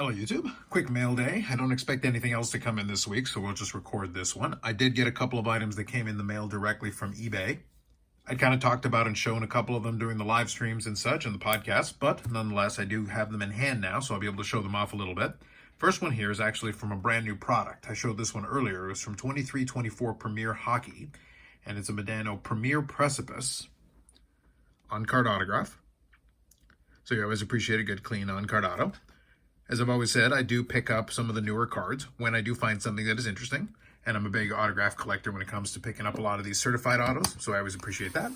Hello YouTube, quick mail day. I don't expect anything else to come in this week, so we'll just record this one. I did get a couple of items that came in the mail directly from eBay. I kind of talked about and shown a couple of them during the live streams and such and the podcast, but nonetheless, I do have them in hand now, so I'll be able to show them off a little bit. First one here is actually from a brand new product. I showed this one earlier. It was from 23-24 Premier Hockey, and it's a Modano Premier Precipice on-card autograph. So you always appreciate a good clean on-card auto. As I've always said, I do pick up some of the newer cards when I do find something that is interesting, and I'm a big autograph collector when it comes to picking up a lot of these certified autos, so I always appreciate that.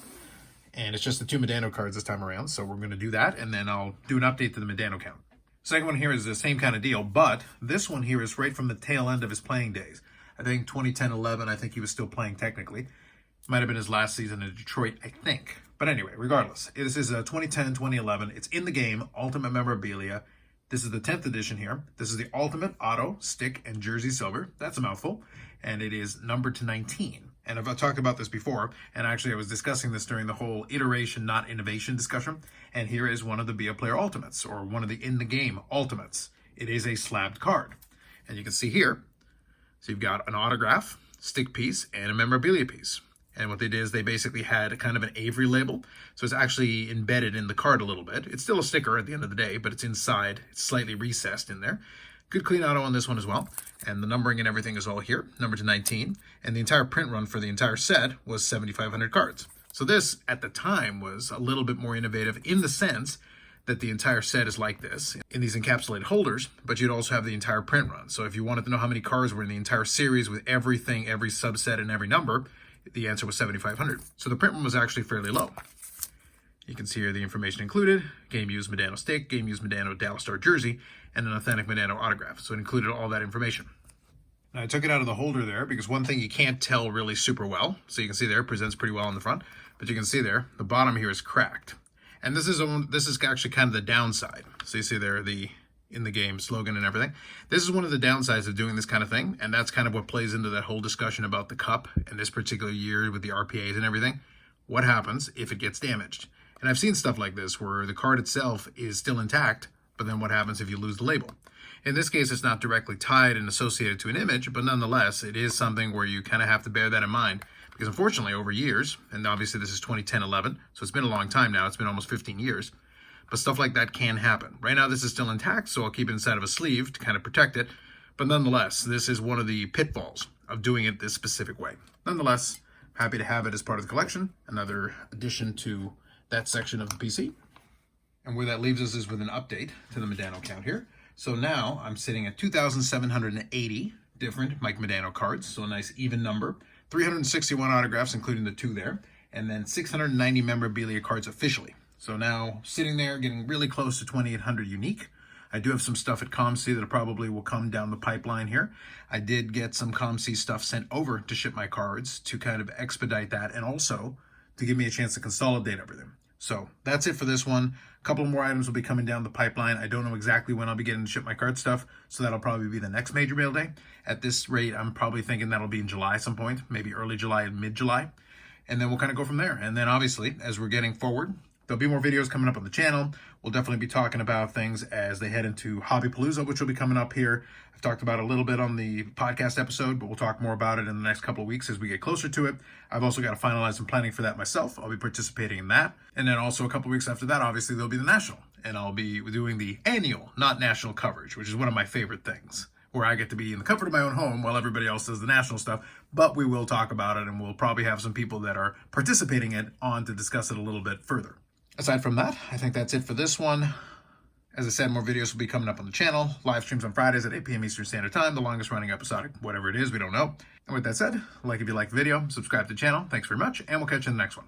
And it's just the two Modano cards this time around, so we're going to do that, and then I'll do an update to the Modano count. Second one here is the same kind of deal, but this one here is right from the tail end of his playing days. I think 2010-11, I think he was still playing technically. Might have been his last season in Detroit, I think. But anyway, regardless, this is 2010-2011. It's in the game, Ultimate Memorabilia. This is the 10th edition here. This is the Ultimate Auto, Stick, and Jersey Silver. That's a mouthful. And it is numbered to 19. And I've talked about this before, and actually I was discussing this during the whole iteration, not innovation discussion. And here is one of the Be A Player Ultimates, or one of the in-the-game Ultimates. It is a slabbed card. And you can see here, so you've got an autograph, stick piece, and a memorabilia piece. And what they did is they basically had kind of an Avery label. So it's actually embedded in the card a little bit. It's still a sticker at the end of the day, but it's inside. It's slightly recessed in there. Good clean auto on this one as well. And the numbering and everything is all here, numbered to 19. And the entire print run for the entire set was 7,500 cards. So this, at the time, was a little bit more innovative in the sense that the entire set is like this in these encapsulated holders, but you'd also have the entire print run. So if you wanted to know how many cards were in the entire series with everything, every subset, and every number, the answer was 7,500. So the print run was actually fairly low. You can see here the information included: game used Modano stick, game used Modano Dallas Star jersey, and an authentic Modano autograph. So it included all that information. Now I took it out of the holder there because one thing you can't tell really super well. So you can see there, it presents pretty well on the front, but you can see there, the bottom here is cracked. And this is actually kind of the downside. So you see there the in the game slogan and everything. This is one of the downsides of doing this kind of thing, and that's kind of what plays into that whole discussion about the cup and this particular year with the RPAs and everything. What happens if it gets damaged? And I've seen stuff like this where the card itself is still intact, but then what happens if you lose the label? In this case, it's not directly tied and associated to an image, but nonetheless, it is something where you kind of have to bear that in mind, because unfortunately over years, and obviously this is 2010-11, so it's been a long time now, it's been almost 15 years, but stuff like that can happen. Right now, this is still intact, so I'll keep it inside of a sleeve to kind of protect it. But nonetheless, this is one of the pitfalls of doing it this specific way. Nonetheless, happy to have it as part of the collection. Another addition to that section of the PC. And where that leaves us is with an update to the Modano count here. So now I'm sitting at 2,780 different Mike Modano cards. So a nice even number. 361 autographs, including the two there. And then 690 memorabilia cards officially. So now, sitting there, getting really close to 2,800 unique. I do have some stuff at ComC that probably will come down the pipeline here. I did get some ComC stuff sent over to ship my cards to kind of expedite that and also to give me a chance to consolidate everything. So that's it for this one. A couple more items will be coming down the pipeline. I don't know exactly when I'll be getting to ship my card stuff, so that'll probably be the next major mail day. At this rate, I'm probably thinking that'll be in July at some point, maybe early July and mid-July. And then we'll kind of go from there. And then obviously, as we're getting forward, there'll be more videos coming up on the channel. We'll definitely be talking about things as they head into Hobbypalooza, which will be coming up here. I've talked about it a little bit on the podcast episode, but we'll talk more about it in the next couple of weeks as we get closer to it. I've also got to finalize some planning for that myself. I'll be participating in that. And then also a couple of weeks after that, obviously, there'll be the National. And I'll be doing the annual, not national coverage, which is one of my favorite things, where I get to be in the comfort of my own home while everybody else does the national stuff. But we will talk about it, and we'll probably have some people that are participating in it on to discuss it a little bit further. Aside from that, I think that's it for this one. As I said, more videos will be coming up on the channel. Live streams on Fridays at 8 p.m. Eastern Standard Time, the longest running episodic, whatever it is, we don't know. And with that said, like if you like the video, subscribe to the channel. Thanks very much, and we'll catch you in the next one.